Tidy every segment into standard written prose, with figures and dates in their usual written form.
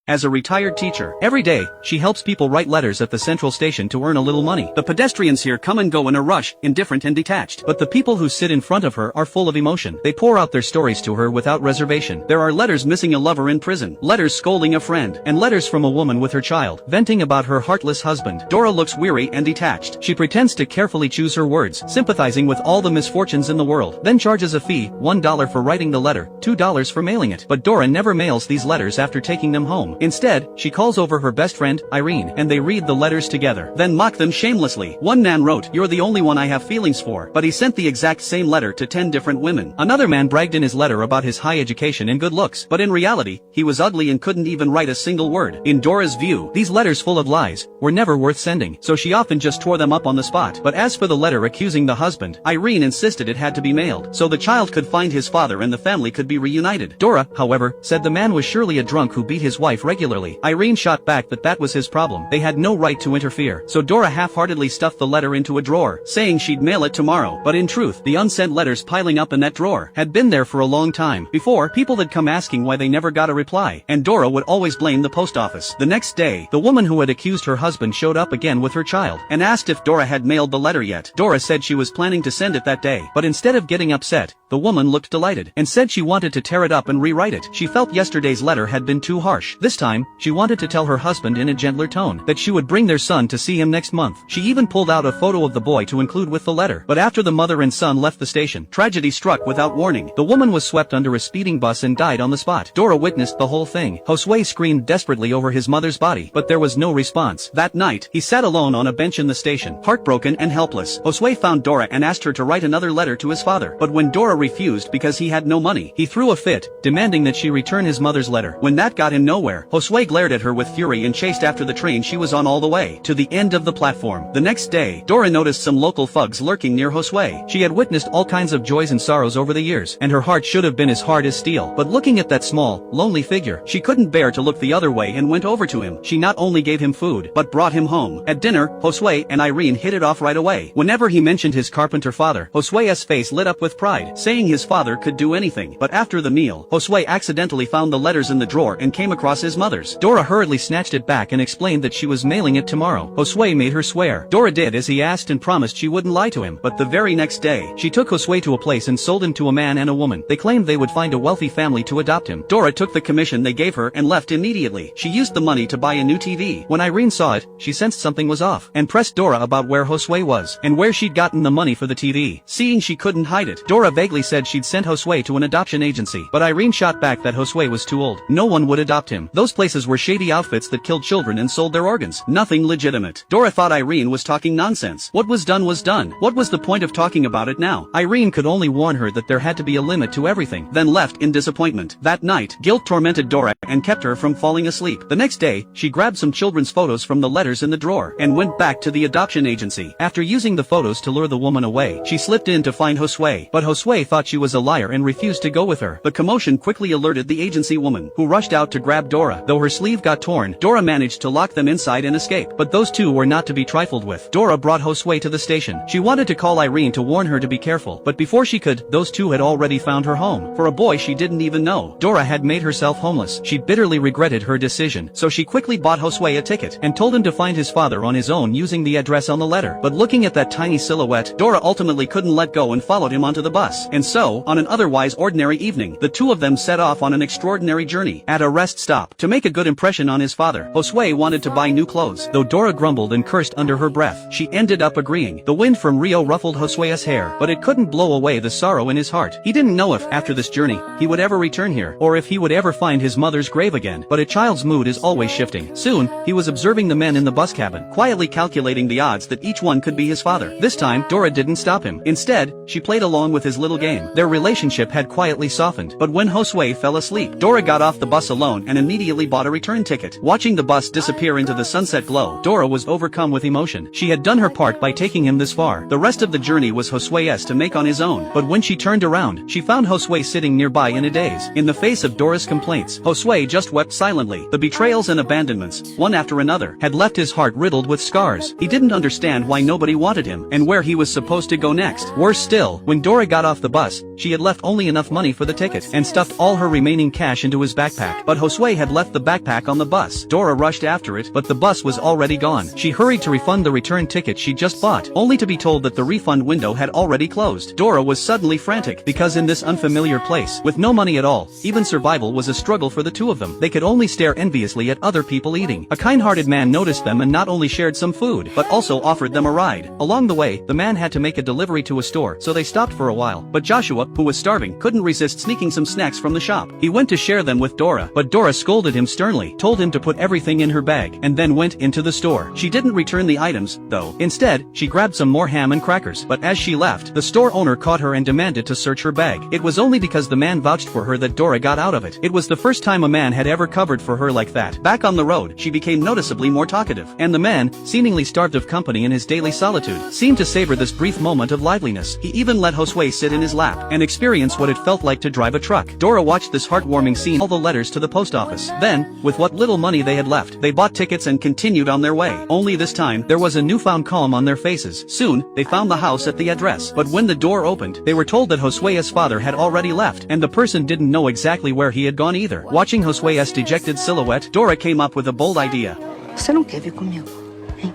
As a retired teacher, every day, she helps people write letters at the central station to earn a little money. The pedestrians here come and go in a rush, indifferent and detached. But the people who sit in front of her are full of emotion. They pour out their stories to her without reservation. There are letters missing a lover in prison, letters scolding a friend, and letters from a woman with her child, venting about her heartless husband. Dora looks weary and detached. She pretends to carefully choose her words, sympathizing with all the misfortunes in the world, then charges a fee, $1 for writing the letter, $2 for mailing it. But Dora never mails these letters after taking them home. Instead, she calls over her best friend, Irene, and they read the letters together, then mock them shamelessly. One man wrote, "You're the only one I have feelings for," but he sent the exact same letter to 10 different women. Another man bragged in his letter about his high education and good looks, but in reality, he was ugly and couldn't even write a single word. In Dora's view, these letters full of lies were never worth sending, so she often just tore them up on the spot. But as for the letter accusing the husband, Irene insisted it had to be mailed, so the child could find his father and the family could be reunited. Dora, however, said the man was surely a drunk who beat his wife regularly. Irene shot back that was his problem. They had no right to interfere. So Dora half-heartedly stuffed the letter into a drawer, saying she'd mail it tomorrow. But in truth, the unsent letters piling up in that drawer had been there for a long time. Before, people had come asking why they never got a reply, and Dora would always blame the post office. The next day, the woman who had accused her husband showed up again with her child, and asked if Dora had mailed the letter yet. Dora said she was planning to send it that day, but instead of getting upset, the woman looked delighted, and said she wanted to tear it up and rewrite it. She felt yesterday's letter had been too harsh. This time, she wanted to tell her husband in a gentler tone that she would bring their son to see him next month. She even pulled out a photo of the boy to include with the letter. But after the mother and son left the station, tragedy struck without warning. The woman was swept under a speeding bus and died on the spot. Dora witnessed the whole thing. Josue screamed desperately over his mother's body, but there was no response. That night, he sat alone on a bench in the station, heartbroken and helpless. Josue found Dora and asked her to write another letter to his father. But when Dora refused because he had no money, he threw a fit, demanding that she return his mother's letter. When that got him nowhere, Josue glared at her with fury and chased after the train she was on all the way to the end of the platform. The next day, Dora noticed some local thugs lurking near Josue. She had witnessed all kinds of joys and sorrows over the years, and her heart should have been as hard as steel. But looking at that small, lonely figure, she couldn't bear to look the other way and went over to him. She not only gave him food, but brought him home. At dinner, Josue and Irene hit it off right away. Whenever he mentioned his carpenter father, Josue's face lit up with pride, saying his father could do anything. But after the meal, Josue accidentally found the letters in the drawer and came across his mother's. Dora hurriedly snatched it back and explained that she was mailing it tomorrow. Josue made her swear. Dora did as he asked and promised she wouldn't lie to him. But the very next day, she took Josue to a place and sold him to a man and a woman. They claimed they would find a wealthy family to adopt him. Dora took the commission they gave her and left immediately. She used the money to buy a new TV. When Irene saw it, she sensed something was off, and pressed Dora about where Josue was, and where she'd gotten the money for the TV. Seeing she couldn't hide it, Dora vaguely said she'd sent Josue to an adoption agency. But Irene shot back that Josue was too old. No one would adopt him. Those places were shady outfits that killed children and sold their organs. Nothing legitimate. Dora thought Irene was talking nonsense. What was done was done. What was the point of talking about it now? Irene could only warn her that there had to be a limit to everything, then left in disappointment. That night, guilt tormented Dora and kept her from falling asleep. The next day, she grabbed some children's photos from the letters in the drawer and went back to the adoption agency. After using the photos to lure the woman away, she slipped in to find Josue, but Josue thought she was a liar and refused to go with her. The commotion quickly alerted the agency woman, who rushed out to grab Dora. Though her sleeve got torn, Dora managed to lock them inside and escape. But those two were not to be trifled with. Dora brought Josue to the station. She wanted to call Irene to warn her to be careful, but before she could, those two had already found her home. For a boy she didn't even know, Dora had made herself homeless. She bitterly regretted her decision, so she quickly bought Josue a ticket and told him to find his father on his own using the address on the letter. But looking at that tiny silhouette, Dora ultimately couldn't let go and followed him onto the bus. And so, on an otherwise ordinary evening, the two of them set off on an extraordinary journey. At a rest stop, to make a good impression on his father, Josue wanted to buy new clothes. Though Dora grumbled and cursed under her breath, she ended up agreeing. The wind from Rio ruffled Josue's hair, but it couldn't blow away the sorrow in his heart. He didn't know if, after this journey, he would ever return here, or if he would ever find his mother's grave again. But a child's mood is always shifting. Soon, he was observing the men in the bus cabin, quietly calculating the odds that each one could be his father. This time, Dora didn't stop him. Instead, she played along with his little game. Their relationship had quietly softened. But when Josue fell asleep, Dora got off the bus alone and immediately bought a return ticket. Watching the bus disappear into the sunset glow, Dora was overcome with emotion. She had done her part by taking him this far. The rest of the journey was Josue's to make on his own. But when she turned around, she found Josue sitting nearby in a daze. In the face of Dora's complaints, Josue just wept silently. The betrayals and abandonments, one after another, had left his heart riddled with scars. He didn't understand why nobody wanted him, and where he was supposed to go next. Worse still, when Dora got off the bus, she had left only enough money for the ticket, and stuffed all her remaining cash into his backpack. But Josue had left the backpack on the bus. Dora rushed after it, but the bus was already gone. She hurried to refund the return ticket she just bought, only to be told that the refund window had already closed. Dora was suddenly frantic, because in this unfamiliar place, with no money at all, even survival was a struggle for the two of them. They could only stare enviously at other people eating. A kind-hearted man noticed them and not only shared some food, but also offered them a ride. Along the way, the man had to make a delivery to a store, so they stopped for a while. But Joshua, who was starving, couldn't resist sneaking some snacks from the shop. He went to share them with Dora, but Dora scolded him sternly, told him to put everything in her bag, and then went into the store. She didn't return the items, though. Instead, she grabbed some more ham and crackers, but as she left, the store owner caught her and demanded to search her bag. It was only because the man vouched for her that Dora got out of it. It was the first time a man had ever covered for her like that. Back on the road, she became noticeably more talkative, and the man, seemingly starved of company in his daily solitude, seemed to savor this brief moment of liveliness. He even let Josue sit in his lap and experience what it felt like to drive a truck. Dora watched this heartwarming scene, all the letters to the post office. Then, with what little money they had left, they bought tickets and continued on their way. Only this time, there was a newfound calm on their faces. Soon, they found the house at the address. But when the door opened, they were told that Josue's father had already left, and the person didn't know exactly where he had gone either. Watching Josue's dejected silhouette, Dora came up with a bold idea. Você não quer vir comigo, hein?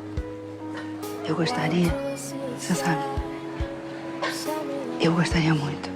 Eu gostaria, você sabe. Eu gostaria muito.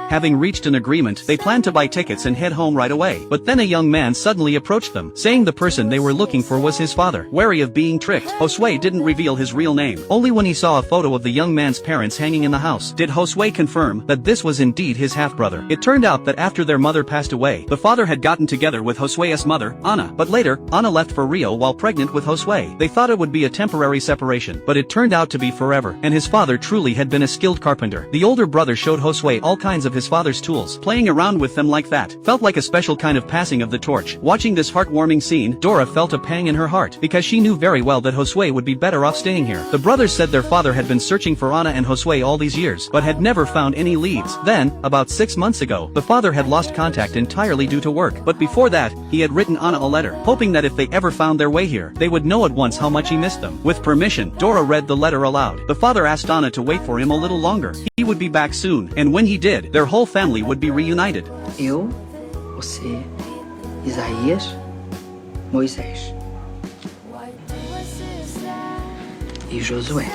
Having reached an agreement, they planned to buy tickets and head home right away. But then a young man suddenly approached them, saying the person they were looking for was his father. Wary of being tricked, Josue didn't reveal his real name. Only when he saw a photo of the young man's parents hanging in the house did Josue confirm that this was indeed his half-brother. It turned out that after their mother passed away, the father had gotten together with Josue's mother, Ana. But later, Ana left for Rio while pregnant with Josue. They thought it would be a temporary separation, but it turned out to be forever, and his father truly had been a skilled carpenter. The older brother showed Josue all kinds of his father's tools. Playing around with them like that felt like a special kind of passing of the torch. Watching this heartwarming scene, Dora felt a pang in her heart, because she knew very well that Josue would be better off staying here. The brothers said their father had been searching for Ana and Josue all these years, but had never found any leads. Then, about 6 months ago, the father had lost contact entirely due to work. But before that, he had written Ana a letter, hoping that if they ever found their way here, they would know at once how much he missed them. With permission, Dora read the letter aloud. The father asked Ana to wait for him a little longer. He would be back soon, and when he did, their whole family would be reunited. Eu, você, Isaías, Moisés e Josué.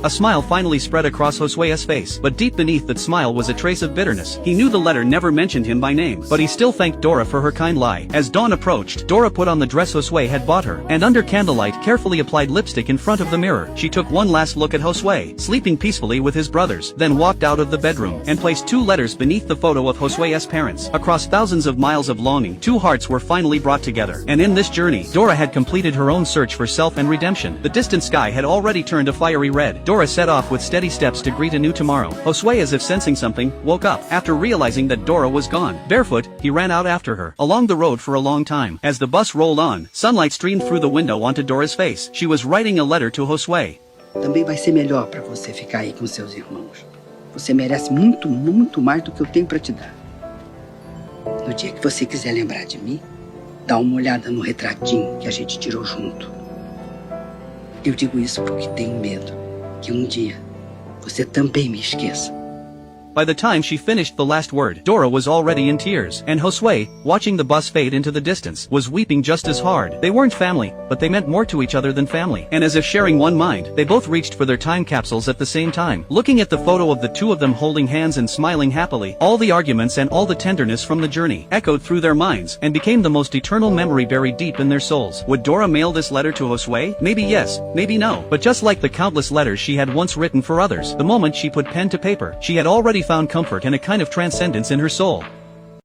A smile finally spread across Josue's face, but deep beneath that smile was a trace of bitterness. He knew the letter never mentioned him by name, but he still thanked Dora for her kind lie. As dawn approached, Dora put on the dress Josue had bought her, and under candlelight carefully applied lipstick in front of the mirror. She took one last look at Josue, sleeping peacefully with his brothers, then walked out of the bedroom, and placed 2 letters beneath the photo of Josue's parents. Across thousands of miles of longing, 2 hearts were finally brought together, and in this journey, Dora had completed her own search for self and redemption. The distant sky had already turned a fiery red. Dora set off with steady steps to greet a new tomorrow. Josue, as if sensing something, woke up, after realizing that Dora was gone. Barefoot, he ran out after her, along the road for a long time. As the bus rolled on, sunlight streamed through the window onto Dora's face. She was writing a letter to Josue. Também vai ser melhor para você ficar aí com seus irmãos. Você merece muito, muito mais do que eu tenho para te dar. No dia que você quiser lembrar de mim, dá uma olhada no retratinho que a gente tirou junto. Eu digo isso porque tenho medo que dia você também me esqueça. By the time she finished the last word, Dora was already in tears, and Josue, watching the bus fade into the distance, was weeping just as hard. They weren't family, but they meant more to each other than family, and as if sharing one mind, they both reached for their time capsules at the same time. Looking at the photo of the two of them holding hands and smiling happily, all the arguments and all the tenderness from the journey echoed through their minds, and became the most eternal memory buried deep in their souls. Would Dora mail this letter to Josue? Maybe yes, maybe no, but just like the countless letters she had once written for others, the moment she put pen to paper, she had already found comfort and a kind of transcendence in her soul.